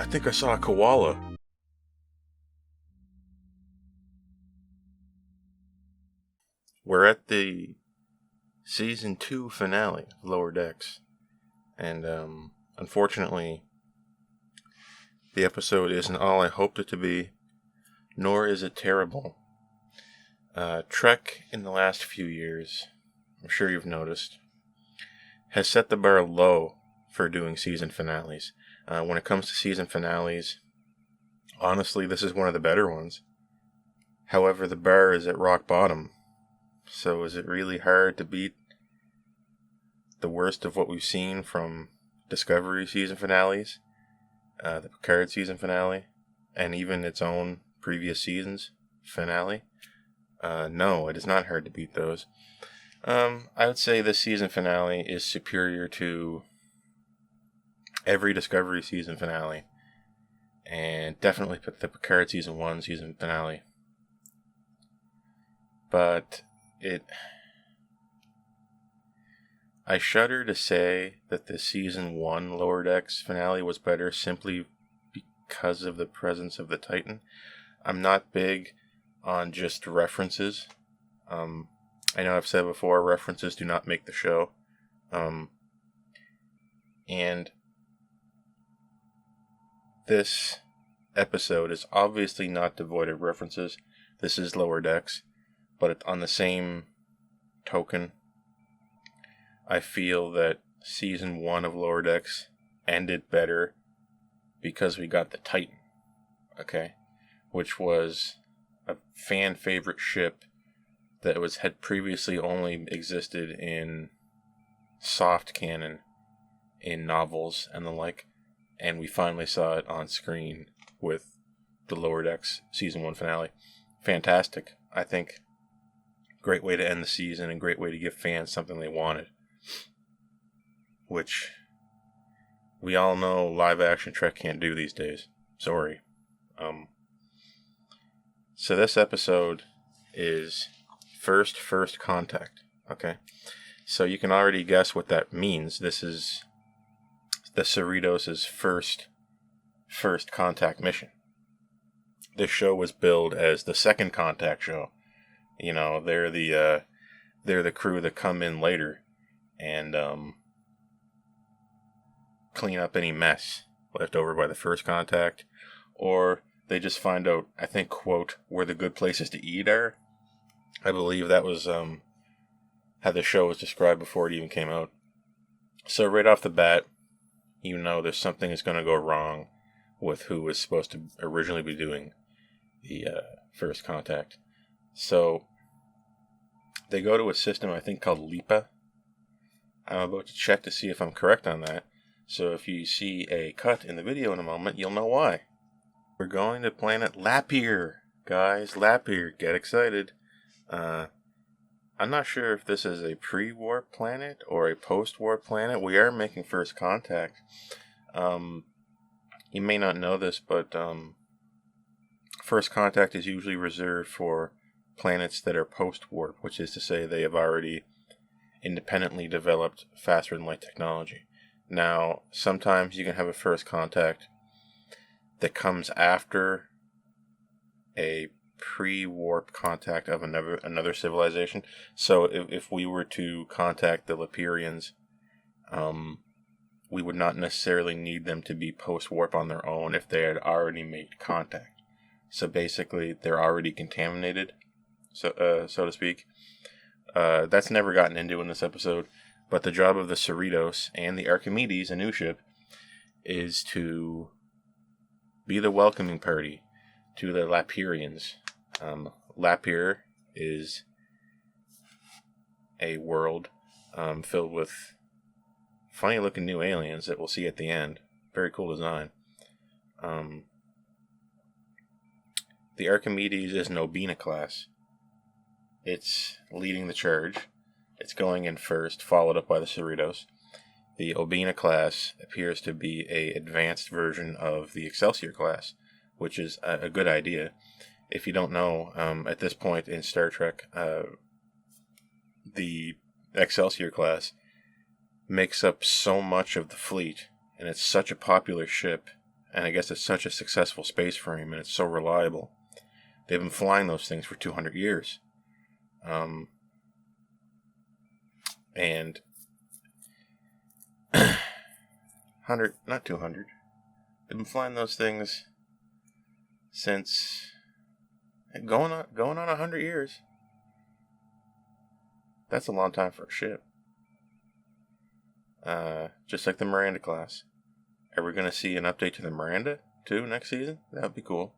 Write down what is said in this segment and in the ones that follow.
think I saw a koala. We're at the season 2 finale of Lower Decks. And unfortunately, the episode isn't all I hoped it to be, nor is it terrible. Trek in the last few years, I'm sure you've noticed, has set the bar low for doing season finales. When it comes to season finales, honestly, this is one of the better ones. However, the bar is at rock bottom. So is it really hard to beat the worst of what we've seen from Discovery season finales, the Picard season finale, and even its own previous seasons finale? No, it is not hard to beat those. I would say this season finale is superior to every Discovery season finale, and definitely the Picard season 1 season finale. But I shudder to say that the season 1 Lower Decks finale was better simply because of the presence of the Titan. I'm not big on just references. I know I've said before, references do not make the show. And this episode is obviously not devoid of references. This is Lower Decks. But on the same token, I feel that season 1 of Lower Decks ended better because we got the Titan. Okay? Which was a fan favorite ship that had previously only existed in soft canon, in novels and the like, and we finally saw it on screen with the Lower Decks season 1 finale. Fantastic, I think. Great way to end the season and great way to give fans something they wanted, which we all know live action Trek can't do these days. Sorry. So this episode is first contact. Okay, so you can already guess what that means. This is the Cerritos' first contact mission. This show was billed as the second contact show. You know, they're the crew that come in later and clean up any mess left over by the first contact, or they just find out, I think, quote, where the good places to eat are. I believe that was how the show was described before it even came out. So right off the bat, you know there's something that's going to go wrong with who was supposed to originally be doing the first contact. So they go to a system, I think, called LIPA. I'm about to check to see if I'm correct on that. So if you see a cut in the video in a moment, you'll know why. We're going to planet Lapierre. Guys, Lapierre. Get excited. I'm not sure if this is a pre-warp planet or a post-warp planet. We are making first contact. You may not know this, but first contact is usually reserved for planets that are post-warp, which is to say they have already independently developed faster-than-light technology. Now, sometimes you can have a first contact that comes after a pre-warp contact of another civilization. So if we were to contact the Lapirians, we would not necessarily need them to be post-warp on their own if they had already made contact. So basically, they're already contaminated, so to speak. That's never gotten into in this episode, but the job of the Cerritos and the Archimedes, a new ship, is to be the welcoming party to the Lapirians. Lapierre is a world filled with funny looking new aliens that we'll see at the end. Very cool design. The Archimedes is an Obina class. It's leading the charge. It's going in first, followed up by the Cerritos. The Obina class appears to be an advanced version of the Excelsior class, which is a good idea. If you don't know, at this point in Star Trek, the Excelsior class makes up so much of the fleet, and it's such a popular ship, And I guess it's such a successful space frame and it's so reliable. They've been flying those things for 200 years. And 100, not 200. They've been flying those things since going on 100 years. That's a long time for a ship. Just like the Miranda class. Are we going to see an update to the Miranda too next season? That would be cool.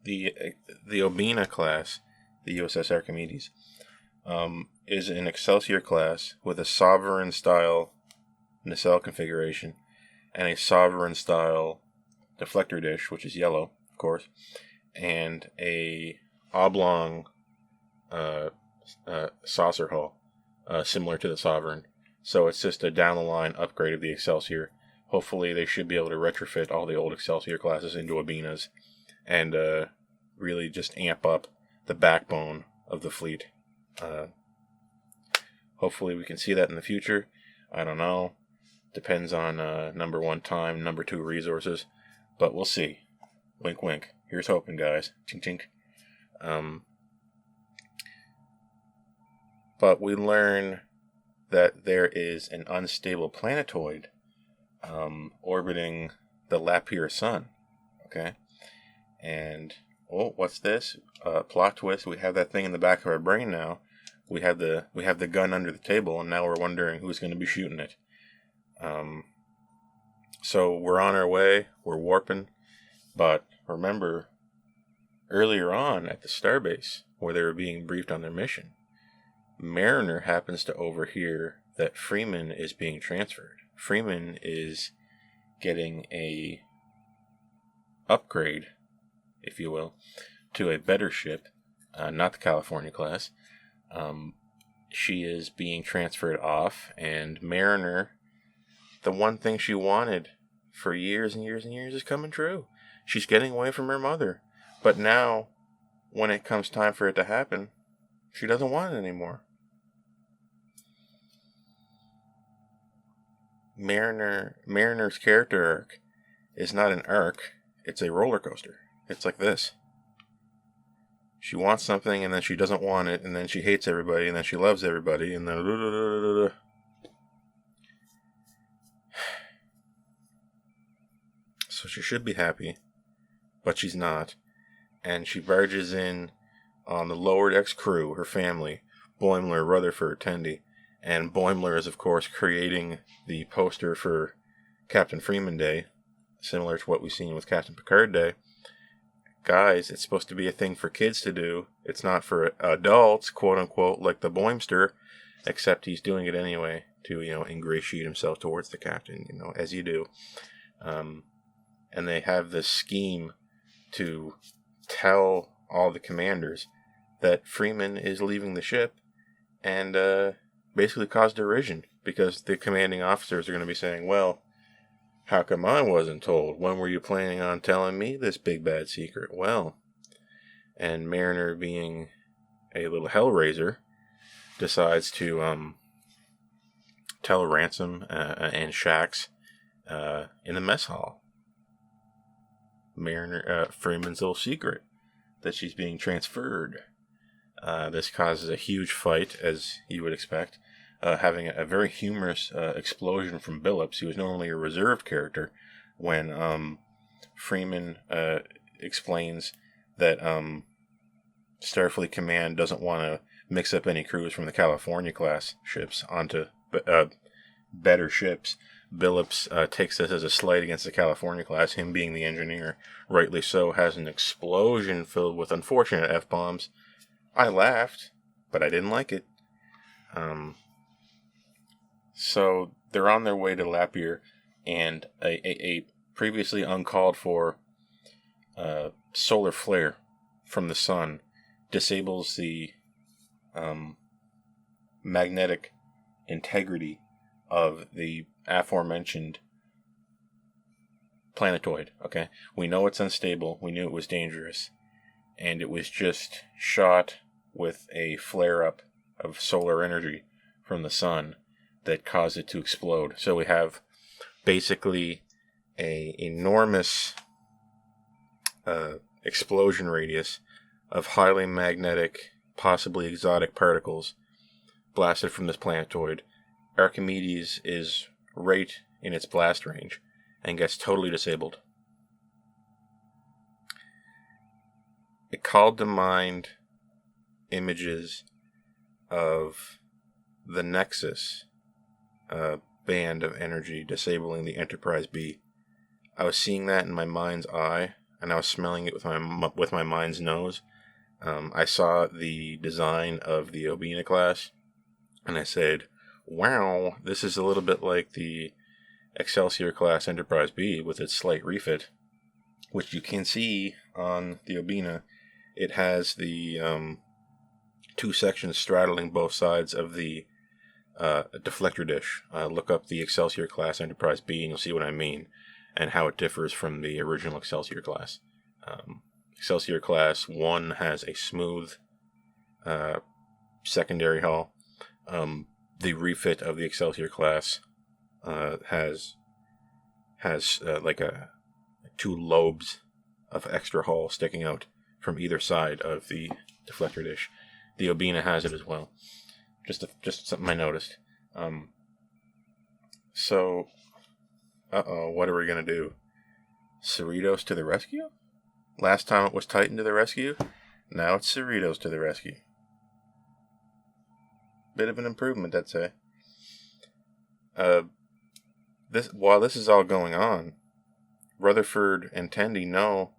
The Obina class, the U.S.S. Archimedes, is an Excelsior class with a Sovereign style nacelle configuration and a Sovereign style deflector dish, which is yellow, of course, and a oblong saucer hull, similar to the Sovereign. So it's just a down-the-line upgrade of the Excelsior. Hopefully they should be able to retrofit all the old Excelsior classes into Obinas and really just amp up the backbone of the fleet. Hopefully we can see that in the future. I don't know. Depends on number one, time, number two, resources. But we'll see. Wink, wink. Here's hoping, guys. Chink, chink. But we learn that there is an unstable planetoid orbiting the Lapierre sun. Okay? And, oh, what's this? Plot twist. We have that thing in the back of our brain now. We have the gun under the table, and now we're wondering who's going to be shooting it. So we're on our way. We're warping. But remember, earlier on at the starbase, where they were being briefed on their mission, Mariner happens to overhear that Freeman is being transferred. Freeman is getting a upgrade, if you will, to a better ship, not the California class. She is being transferred off, and Mariner, the one thing she wanted for years and years and years, is coming true. She's getting away from her mother. But now, when it comes time for it to happen, she doesn't want it anymore. Mariner's character arc is not an arc, it's a roller coaster. It's like this. She wants something, and then she doesn't want it, and then she hates everybody, and then she loves everybody, and then... So she should be happy, but she's not. And she barges in on the lower decks crew, her family, Boimler, Rutherford, Tendi. And Boimler is, of course, creating the poster for Captain Freeman Day, similar to what we've seen with Captain Picard Day. Guys, it's supposed to be a thing for kids to do. It's not for adults, quote-unquote, like the Boimster, except he's doing it anyway to, ingratiate himself towards the captain, as you do. And they have this scheme to tell all the commanders that Freeman is leaving the ship and basically cause derision, because the commanding officers are going to be saying, well, how come I wasn't told? When were you planning on telling me this big bad secret? Well, and Mariner, being a little hellraiser, decides to tell Ransom and Shax in the mess hall Freeman's little secret that she's being transferred. This causes a huge fight, as you would expect, having a very humorous explosion from Billups, who is normally a reserved character, when Freeman explains that Starfleet Command doesn't want to mix up any crews from the California class ships onto better ships. Billups takes this as a slight against the California class, him being the engineer, rightly so, has an explosion filled with unfortunate F-bombs. I laughed, but I didn't like it. So they're on their way to Lapierre, and a previously uncalled for solar flare from the sun disables the magnetic integrity of the aforementioned planetoid. Okay, we know it's unstable, we knew it was dangerous, and it was just shot with a flare-up of solar energy from the sun that caused it to explode. So we have basically a enormous explosion radius of highly magnetic, possibly exotic particles blasted from this planetoid. Archimedes is right in its blast range and gets totally disabled. It called to mind images of the Nexus band of energy disabling the Enterprise B. I was seeing that in my mind's eye, and I was smelling it with my mind's nose. I saw the design of the Obina class, and I said, wow, this is a little bit like the Excelsior class Enterprise B with its slight refit, which you can see on the Obina. It has the two sections straddling both sides of the deflector dish. Look up the Excelsior class Enterprise B and you'll see what I mean, and how it differs from the original Excelsior class. Excelsior class 1 has a smooth secondary hull. The refit of the Excelsior class has like two lobes of extra hull sticking out from either side of the deflector dish. The Obina has it as well. Just something I noticed. So, what are we gonna do? Cerritos to the rescue? Last time it was Titan to the rescue. Now it's Cerritos to the rescue. Bit of an improvement, I'd say. While this is all going on, Rutherford and Tendi know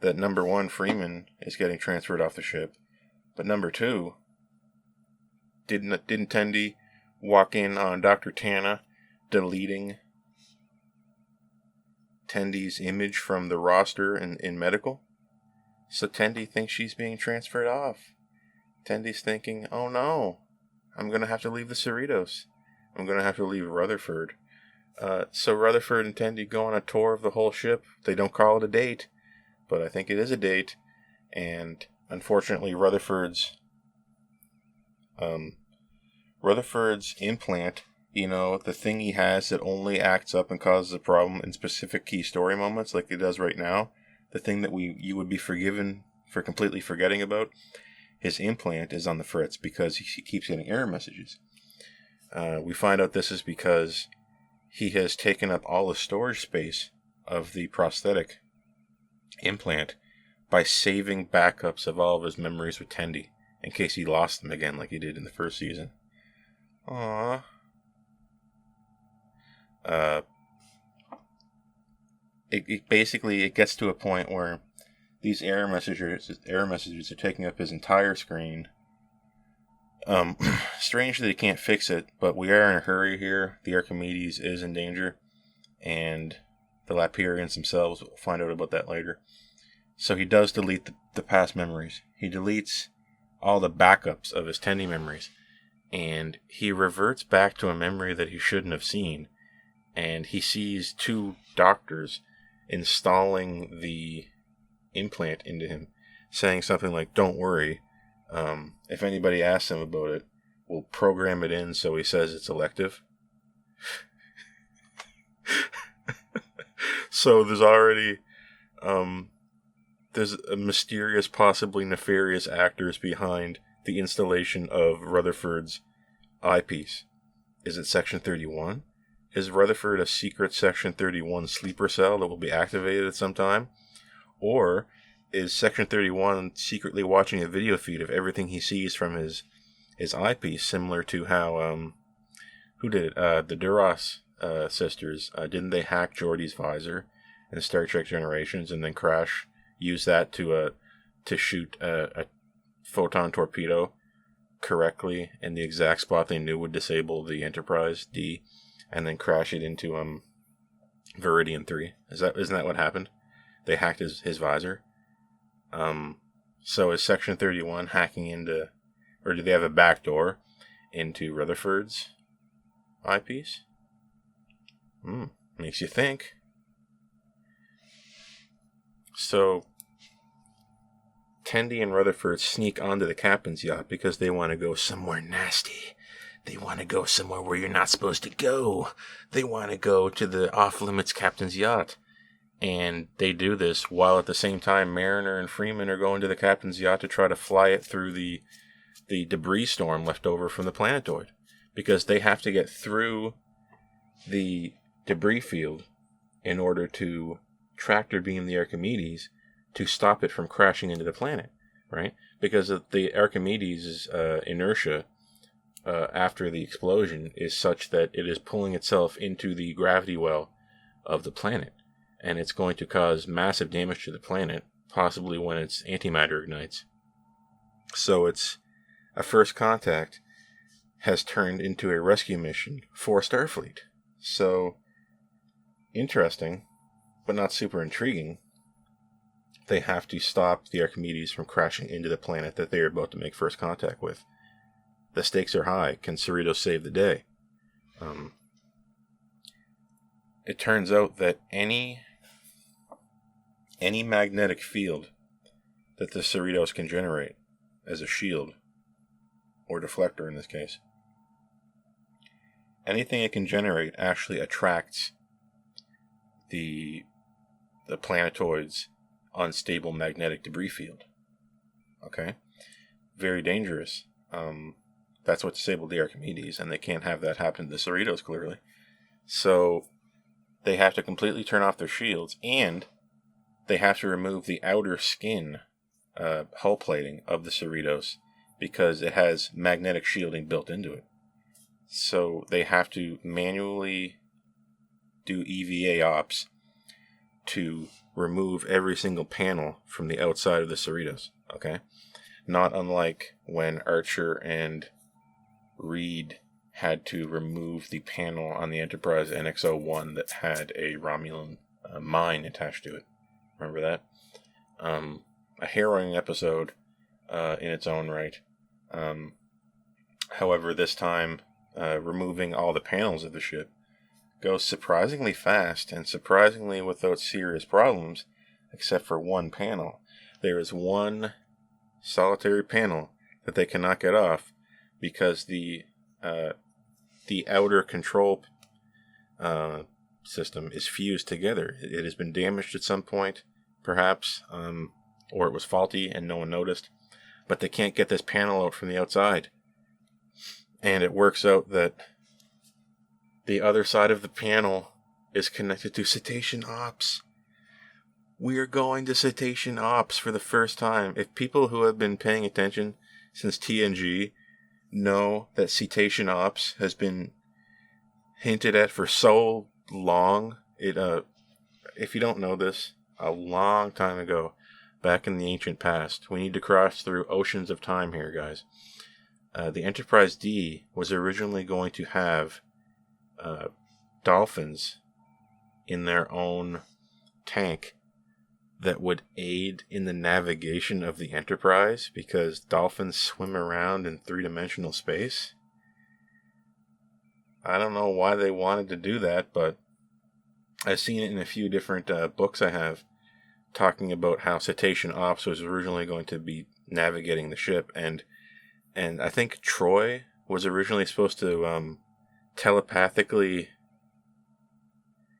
that number 1, Freeman, is getting transferred off the ship, but number 2, didn't Tendi walk in on Dr. Tana deleting Tendi's image from the roster in medical? So Tendi thinks she's being transferred off. Tendi's thinking, oh no, I'm going to have to leave the Cerritos. I'm going to have to leave Rutherford. So Rutherford and Tendi go on a tour of the whole ship. They don't call it a date, but I think it is a date. And unfortunately, Rutherford's implant, the thing he has that only acts up and causes a problem in specific key story moments, like it does right now, the thing that you would be forgiven for completely forgetting about, his implant is on the fritz because he keeps getting error messages. We find out this is because he has taken up all the storage space of the prosthetic implant by saving backups of all of his memories with Tendi in case he lost them again like he did in the first season. Aww. It basically gets to a point where these error messages are taking up his entire screen. Strange that he can't fix it, but we are in a hurry here. The Archimedes is in danger, and the Lapirians themselves, we'll find out about that later. So he does delete the past memories. He deletes all the backups of his Tendi memories, and he reverts back to a memory that he shouldn't have seen, and he sees 2 doctors installing the implant into him, saying something like, don't worry, if anybody asks him about it, we'll program it in so he says it's elective. So there's already there's a mysterious, possibly nefarious actors behind the installation of Rutherford's eyepiece. Is it Section 31? Is Rutherford a secret Section 31 sleeper cell that will be activated at some time? Or is Section 31 secretly watching a video feed of everything he sees from his eyepiece, similar to how, who did it? The Duras sisters, didn't they hack Geordi's visor in Star Trek Generations and then use that to shoot a photon torpedo correctly in the exact spot they knew would disable the Enterprise D, and then crash it into Viridian 3? Isn't that what happened? They hacked his visor. So is Section 31 hacking into, or do they have a backdoor into Rutherford's eyepiece? Makes you think. So Tendi and Rutherford sneak onto the captain's yacht because they want to go somewhere nasty they want to go somewhere where you're not supposed to go. They want to go to the off-limits captain's yacht. And they do this while at the same time Mariner and Freeman are going to the captain's yacht to try to fly it through the debris storm left over from the planetoid. Because they have to get through the debris field in order to tractor beam the Archimedes to stop it from crashing into the planet, right? Because of the Archimedes' inertia after the explosion is such that it is pulling itself into the gravity well of the planet. And it's going to cause massive damage to the planet, possibly when its antimatter ignites. So it's a first contact has turned into a rescue mission for Starfleet. So, interesting, but not super intriguing. They have to stop the Archimedes from crashing into the planet that they are about to make first contact with. The stakes are high. Can Cerritos save the day? It turns out that any magnetic field that the Cerritos can generate as a shield, or deflector in this case, anything it can generate actually attracts the planetoid's unstable magnetic debris field. Okay? Very dangerous. That's what disabled the Archimedes, and they can't have that happen to the Cerritos, clearly. So they have to completely turn off their shields, and they have to remove the outer skin hull plating of the Cerritos because it has magnetic shielding built into it. So they have to manually do EVA ops to remove every single panel from the outside of the Cerritos. Okay? Not unlike when Archer and Reed had to remove the panel on the Enterprise NX-01 that had a Romulan mine attached to it. Remember that? A harrowing episode in its own right. However, this time, removing all the panels of the ship goes surprisingly fast and surprisingly without serious problems, except for one panel. There is one solitary panel that they cannot get off because the outer control system is fused together. It has been damaged at some point, perhaps, or it was faulty and no one noticed, but they can't get this panel out from the outside. And it works out that the other side of the panel is connected to Cetacean Ops. We are going to Cetacean Ops for the first time. If people who have been paying attention since TNG know that Cetacean Ops has been hinted at for so long, if you don't know this, a long time ago, back in the ancient past, we need to cross through oceans of time here, guys. The Enterprise D was originally going to have dolphins in their own tank that would aid in the navigation of the Enterprise because dolphins swim around in three-dimensional space. I don't know why they wanted to do that, but I've seen it in a few different books I have talking about how Cetacean Ops was originally going to be navigating the ship, and I think Troy was originally supposed to telepathically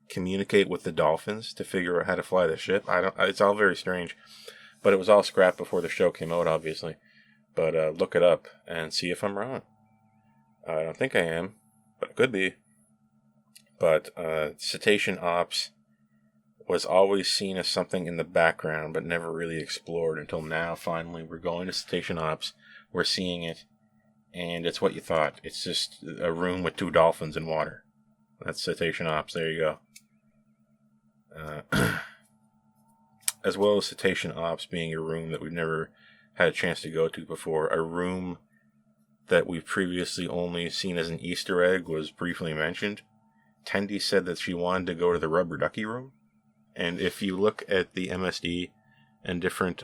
communicate with the dolphins to figure out how to fly the ship. It's all very strange, but it was all scrapped before the show came out, obviously. But look it up and see if I'm wrong. I don't think I am, but it could be. But Cetacean Ops was always seen as something in the background, but never really explored until now. Finally, we're going to Cetacean Ops. We're seeing it, and it's what you thought. It's just a room with two dolphins in water. That's Cetacean Ops. There you go. As well as Cetacean Ops being a room that we've never had a chance to go to before. A room that we've previously only seen as an Easter egg was briefly mentioned. Tendi said that she wanted to go to the rubber ducky room. And if you look at the MSD and different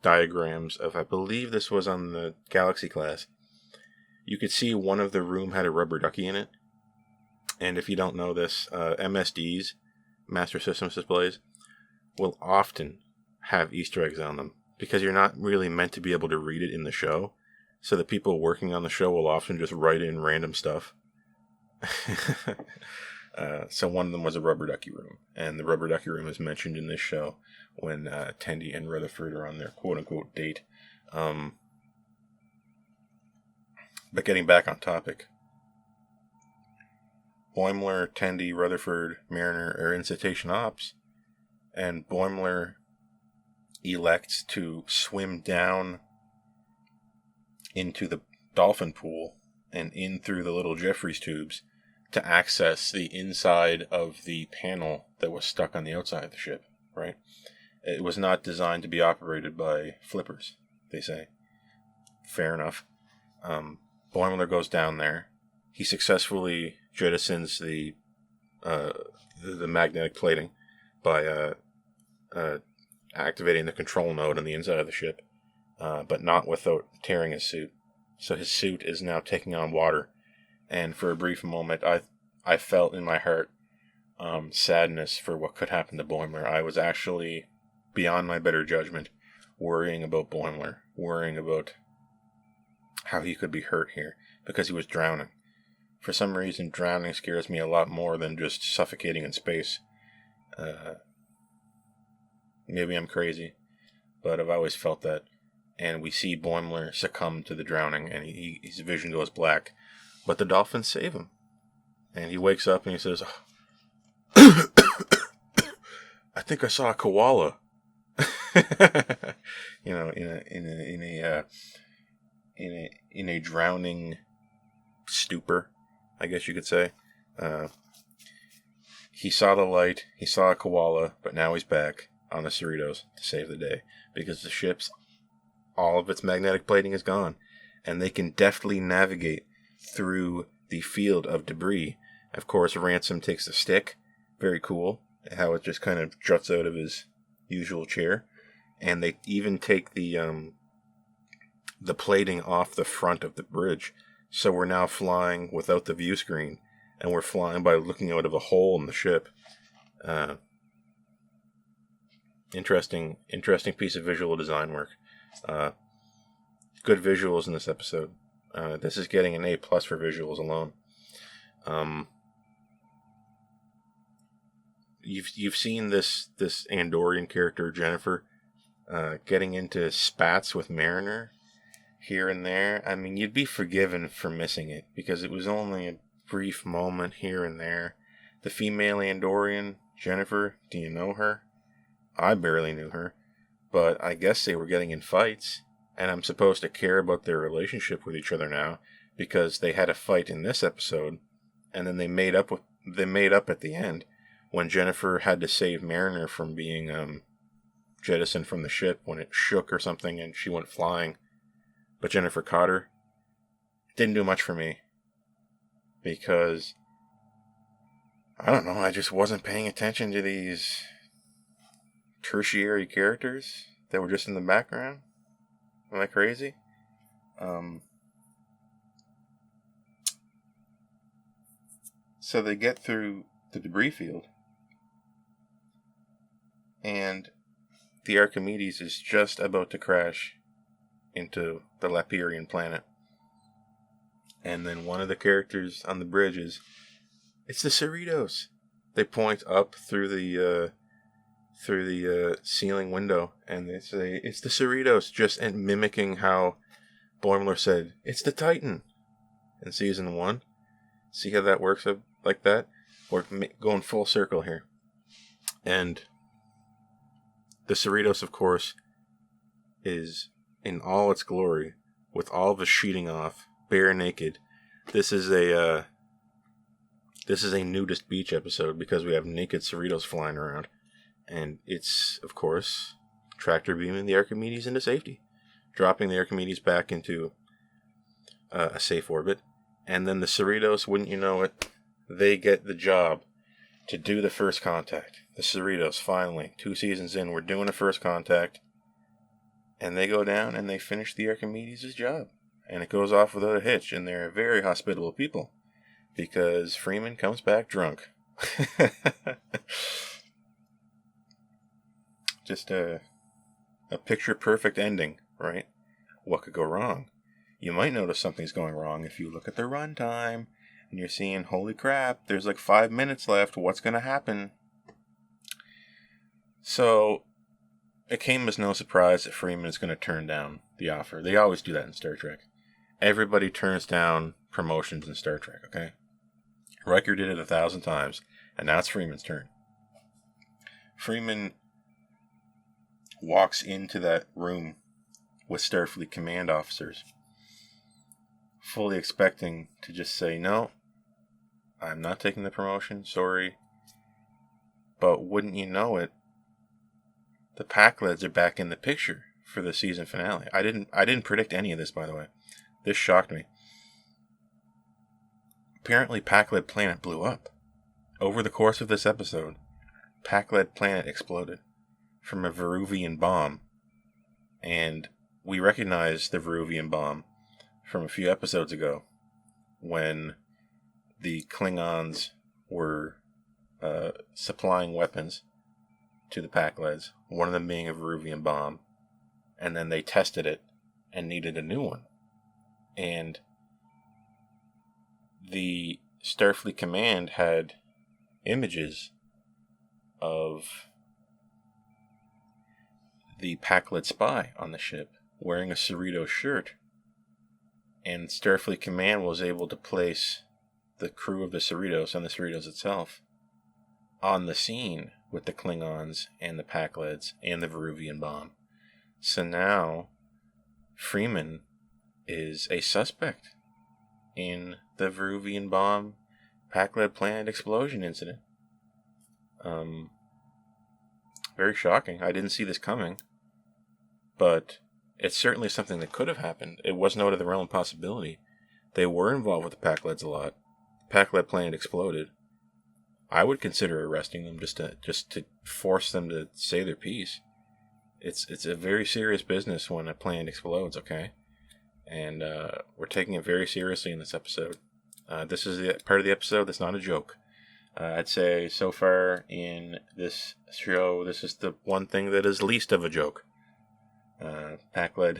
diagrams of, I believe this was on the Galaxy class, you could see one of the room had a rubber ducky in it. And if you don't know this, MSDs, Master Systems displays, will often have Easter eggs on them because you're not really meant to be able to read it in the show. So the people working on the show will often just write in random stuff. So one of them was a rubber ducky room, and the rubber ducky room is mentioned in this show when Tendi and Rutherford are on their quote-unquote date. But getting back on topic, Boimler, Tendi, Rutherford, Mariner are in Cetacean Ops, and Boimler elects to swim down into the dolphin pool and in through the little Jeffries tubes to access the inside of the panel that was stuck on the outside of the ship, right? It was not designed to be operated by flippers, they say. Fair enough. Boimler goes down there. He successfully jettisons the magnetic plating by activating the control node on the inside of the ship, but not without tearing his suit. So his suit is now taking on water. And for a brief moment, I felt in my heart sadness for what could happen to Boimler. I was actually, beyond my better judgment, worrying about Boimler, worrying about how he could be hurt here, because he was drowning. For some reason, drowning scares me a lot more than just suffocating in space. Maybe I'm crazy, but I've always felt that. And we see Boimler succumb to the drowning, and his vision goes black. But the dolphins save him. And he wakes up and he says, I think I saw a koala. You know, in a drowning stupor, I guess you could say. He saw the light, he saw a koala, but now he's back on the Cerritos to save the day, because the ship's, all of its magnetic plating is gone, and they can deftly navigate through the field of debris. Of course, Ransom takes the stick. Very cool. How it just kind of juts out of his usual chair. And they even take the plating off the front of the bridge. So we're now flying without the view screen. And we're flying by looking out of a hole in the ship. Interesting piece of visual design work. Good visuals in this episode. This is getting an A+ for visuals alone. You've seen this Andorian character, Jennifer, getting into spats with Mariner here and there. I mean, you'd be forgiven for missing it, because it was only a brief moment here and there. The female Andorian, Jennifer, do you know her? I barely knew her, but I guess they were getting in fights. And I'm supposed to care about their relationship with each other now, because they had a fight in this episode, and then they made up at the end when Jennifer had to save Mariner from being jettisoned from the ship when it shook or something and she went flying. But Jennifer caught her. Didn't do much for me, because I don't know, I just wasn't paying attention to these tertiary characters that were just in the background. Am I crazy? So they get through the debris field, and the Archimedes is just about to crash into the Lapirian planet. And then one of the characters on the bridge is, it's the Cerritos. They point up through the ceiling window, and they say, it's the Cerritos, just and mimicking how Boimler said, it's the Titan in season 1. See how that works like that? We're going full circle here. And the Cerritos, of course, is in all its glory, with all of the sheeting off, bare naked. This is a nudist beach episode, because we have naked Cerritos flying around. And it's, of course, tractor beaming the Archimedes into safety, dropping the Archimedes back into a safe orbit. And then the Cerritos, wouldn't you know it, they get the job to do the first contact. The Cerritos, finally, 2 seasons in, we're doing a first contact. And they go down and they finish the Archimedes' job. And it goes off without a hitch. And they're very hospitable people, because Freeman comes back drunk. Just a picture-perfect ending, right? What could go wrong? you might notice something's going wrong if you look at the runtime and you're seeing, holy crap, there's like 5 minutes left. What's going to happen? So it came as no surprise that Freeman is going to turn down the offer. They always do that in Star Trek. Everybody turns down promotions in Star Trek, okay? Riker did it 1,000 times, and now it's Freeman's turn. Freeman walks into that room with Starfleet command officers, fully expecting to just say, no, I'm not taking the promotion, sorry. But wouldn't you know it, the Pakleds are back in the picture for the season finale. I didn't predict any of this, by the way. This shocked me. Apparently, Pakled planet blew up. Over the course of this episode, Pakled planet exploded from a Veruvian bomb. And we recognize the Veruvian bomb from a few episodes ago when the Klingons were supplying weapons to the Pakleds, one of them being a Veruvian bomb, and then they tested it and needed a new one. And the Starfleet Command had images of the Pakled spy on the ship wearing a Cerritos shirt, and Starfleet Command was able to place the crew of the Cerritos and the Cerritos itself on the scene with the Klingons and the Pakleds and the Veruvian bomb. So now Freeman is a suspect in the Veruvian bomb Pakled planet explosion incident. Very shocking. I didn't see this coming, but it's certainly something that could have happened. It wasn't out of the realm of possibility. They were involved with the Pakleds a lot. The Pakled planet exploded. I would consider arresting them just to force them to say their piece. It's a very serious business when a planet explodes, okay? And we're taking it very seriously in this episode. This is the part of the episode that's not a joke. I'd say so far in this show, this is the one thing that is least of a joke. Pakled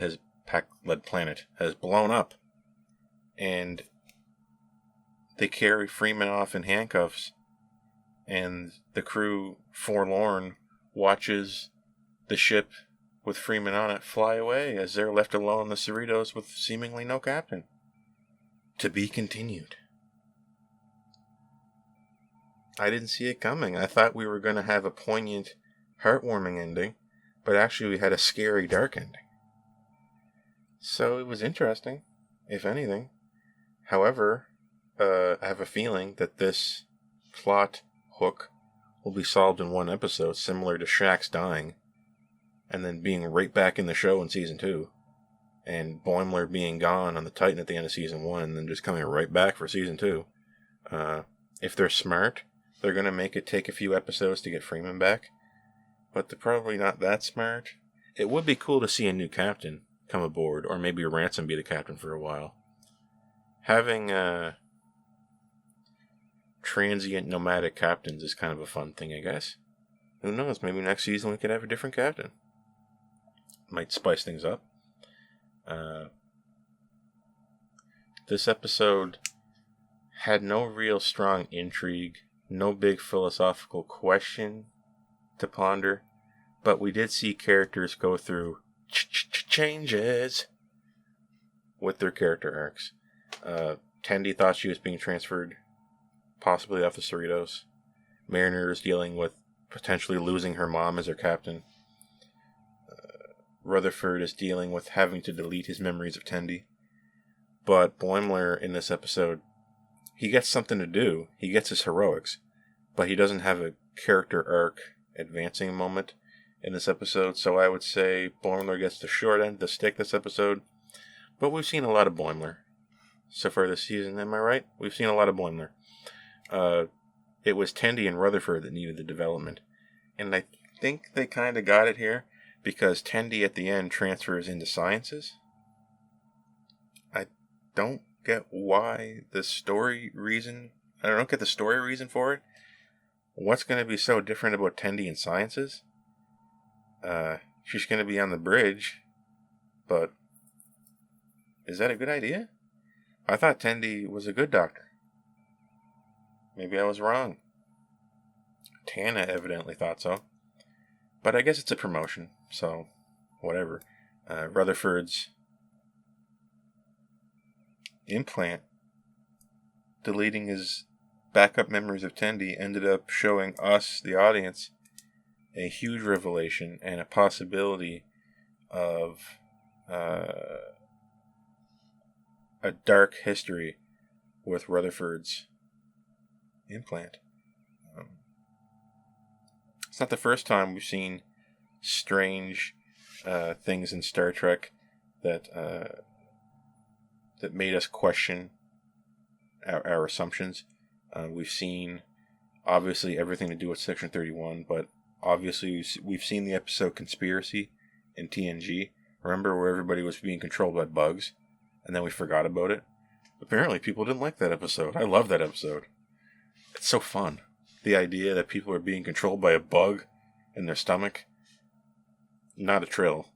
planet has blown up, and they carry Freeman off in handcuffs, and the crew, forlorn, watches the ship with Freeman on it fly away as they're left alone in the Cerritos with seemingly no captain. To be continued. I didn't see it coming. I thought we were going to have a poignant, heartwarming ending, but actually we had a scary, dark ending. So it was interesting, if anything. However, I have a feeling that this plot hook will be solved in one episode, similar to Shax dying, and then being right back in the show in Season 2, and Boimler being gone on the Titan at the end of Season 1, and then just coming right back for Season 2. If they're smart, they're going to make it take a few episodes to get Freeman back, but they're probably not that smart. It would be cool to see a new captain come aboard, or maybe Ransom be the captain for a while. Having transient nomadic captains is kind of a fun thing, I guess. Who knows, maybe next season we could have a different captain. Might spice things up. This episode had no real strong intrigue, no big philosophical question to ponder, but we did see characters go through changes with their character arcs. Tendi thought she was being transferred, possibly off the Cerritos. Mariner is dealing with potentially losing her mom as her captain. Rutherford is dealing with having to delete his memories of Tendi. But Boimler in this episode, he gets something to do. He gets his heroics, but he doesn't have a character arc advancing moment in this episode. So I would say Boimler gets the short end of the stick this episode. But we've seen a lot of Boimler so far this season, am I right? We've seen a lot of Boimler. It was Tendi and Rutherford that needed the development. And I think they kind of got it here, because Tendi at the end transfers into sciences. I don't get why the story reason. I don't get the story reason for it. What's going to be so different about Tendi and sciences? She's going to be on the bridge, but Is that a good idea? I thought Tendi was a good doctor. Maybe I was wrong. Tana evidently thought so. But I guess it's a promotion, so whatever. Rutherford's implant, deleting his backup memories of Tendi, ended up showing us, the audience, a huge revelation and a possibility of a dark history with Rutherford's implant. It's not the first time we've seen strange things in Star Trek that that made us question our assumptions. We've seen, obviously, everything to do with Section 31, but obviously we've seen the episode Conspiracy in TNG. Remember, where everybody was being controlled by bugs, and then we forgot about it? Apparently people didn't like that episode. I love that episode. It's so fun. The idea that people are being controlled by a bug in their stomach. Not a trill,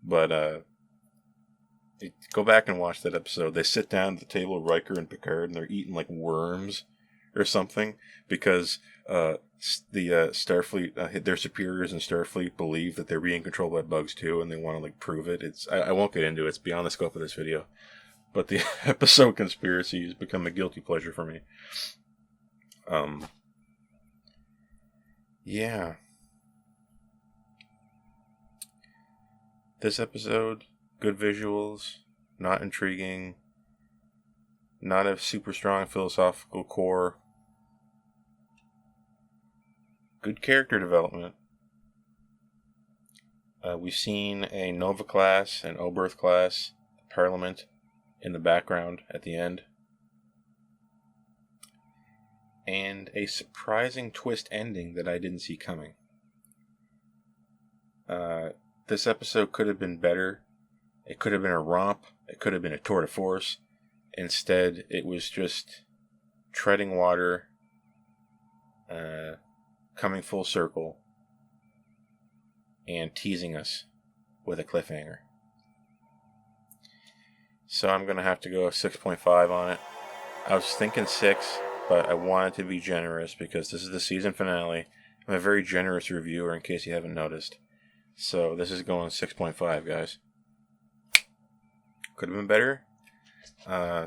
but go back and watch that episode. They sit down at the table, Riker and Picard, and they're eating like worms or something because the Starfleet, their superiors in Starfleet, believe that they're being controlled by bugs too, and they want to like prove it. I won't get into it. It's beyond the scope of this video. But the episode Conspiracy has become a guilty pleasure for me. Yeah. This episode, good visuals, not intriguing, not a super strong philosophical core, good character development. We've seen a Nova class, an Oberth class, Parliament in the background at the end. And a surprising twist ending that I didn't see coming. This episode could have been better. It could have been a romp. It could have been a tour de force. Instead, it was just treading water, coming full circle, and teasing us with a cliffhanger. So I'm going to have to go 6.5 on it. I was thinking 6, but I wanted to be generous because this is the season finale. I'm a very generous reviewer in case you haven't noticed. So this is going 6.5, guys. Could have been better.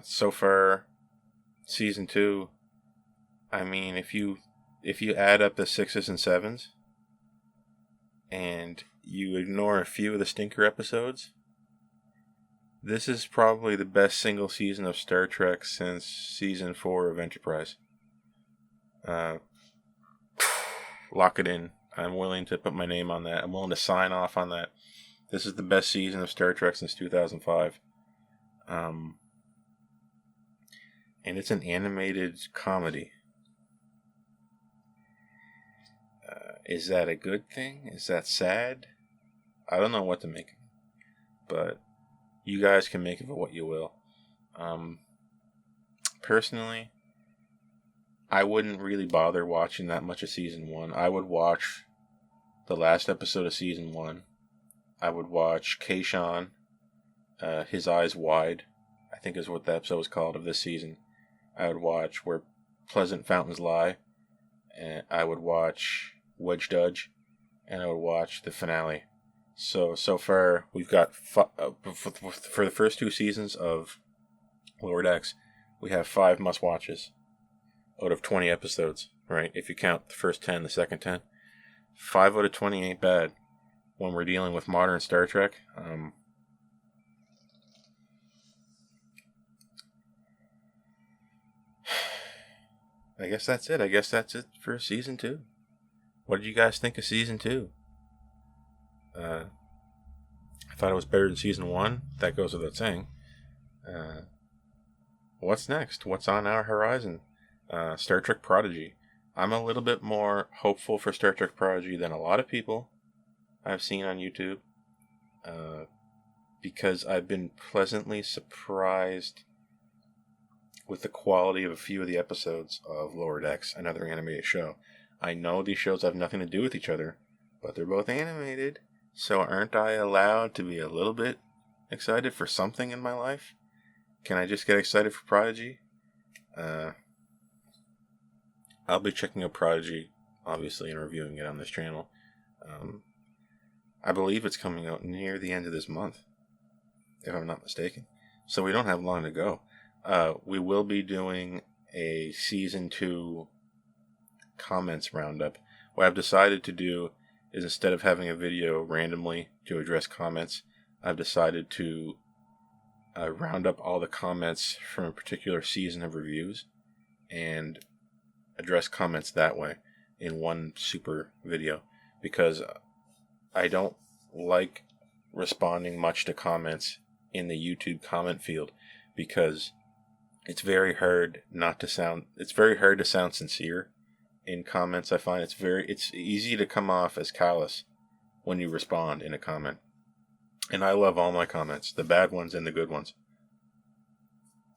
So far, season 2, I mean, if you add up the 6s and 7s, and you ignore a few of the stinker episodes, this is probably the best single season of Star Trek since season 4 of Enterprise. Lock it in. I'm willing to put my name on that. I'm willing to sign off on that. This is the best season of Star Trek since 2005. And it's an animated comedy. Is that a good thing? Is that sad? I don't know what to make of it. But you guys can make of it what you will. Personally, I wouldn't really bother watching that much of season 1. I would watch the last episode of season 1. I would watch Kayshawn, His Eyes Wide, I think is what the episode was called of this season. I would watch Where Pleasant Fountains Lie, and I would watch Wedge Dudge, and I would watch the finale. So far, we've got, for the first 2 seasons of Lower Decks, we have 5 must-watches out of 20 episodes, right? If you count the first 10, the second 10. 5 out of 20 ain't bad when we're dealing with modern Star Trek. I guess that's it. I guess that's it for season 2. What did you guys think of season 2? I thought it was better than season 1. That goes without saying. What's next? What's on our horizon? Star Trek Prodigy. I'm a little bit more hopeful for Star Trek Prodigy than a lot of people I've seen on YouTube. Because I've been pleasantly surprised with the quality of a few of the episodes of Lower Decks, another animated show. I know these shows have nothing to do with each other, but they're both animated, so aren't I allowed to be a little bit excited for something in my life? can I just get excited for Prodigy? I'll be checking out Prodigy, obviously, and reviewing it on this channel. I believe it's coming out near the end of this month, if I'm not mistaken. So we don't have long to go. We will be doing a Season 2 comments roundup. What I've decided to do is, instead of having a video randomly to address comments, I've decided to round up all the comments from a particular season of reviews and address comments that way in one super video, because I don't like responding much to comments in the YouTube comment field, because it's very hard to sound sincere in comments. I find it's easy to come off as callous when you respond in a comment. And I love all my comments, the bad ones and the good ones.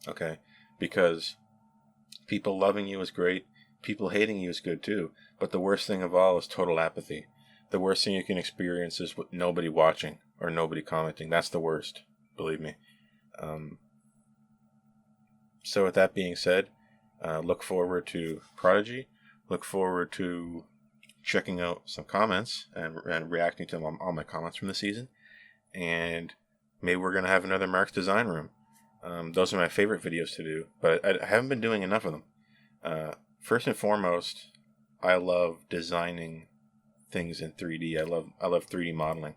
Okay? Because people loving you is great, people hating you is good too, but the worst thing of all is total apathy. The worst thing you can experience is with nobody watching or nobody commenting. That's the worst, believe me. So with that being said, look forward to Prodigy. Look forward to checking out some comments and reacting to all my comments from the season. And maybe we're going to have another Mark's Design Room. Those are my favorite videos to do, but I haven't been doing enough of them. First and foremost, I love designing things in 3D. I love 3D modeling.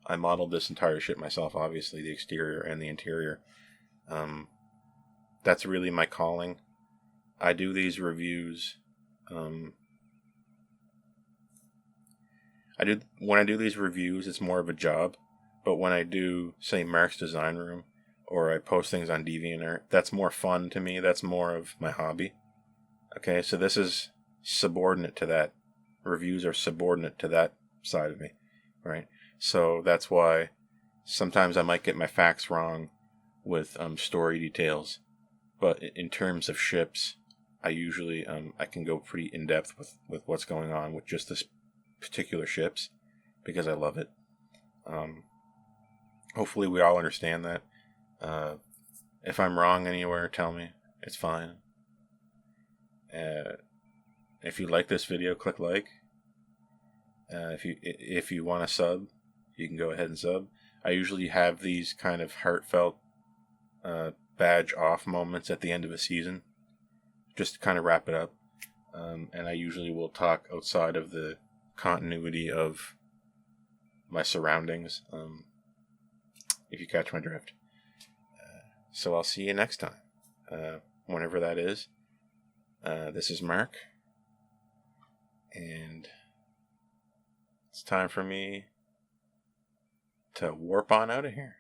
I modeled this entire ship myself, obviously, the exterior and the interior. That's really my calling. I do these reviews. When I do these reviews, it's more of a job. But when I do, say, Mark's Design Room, or I post things on DeviantArt, that's more fun to me. That's more of my hobby. Okay, so this is subordinate to that. Reviews are subordinate to that side of me, right? So that's why sometimes I might get my facts wrong with story details. But in terms of ships, I usually I can go pretty in depth with what's going on with just this particular ships, because I love it. Hopefully we all understand that. If I'm wrong anywhere, tell me. It's fine. If you like this video, click like. If you want to sub, you can go ahead and sub. I usually have these kind of heartfelt badge off moments at the end of a season, just to kind of wrap it up. And I usually will talk outside of the continuity of my surroundings, if you catch my drift. So I'll see you next time, whenever that is. This is Mark, and it's time for me to warp on out of here.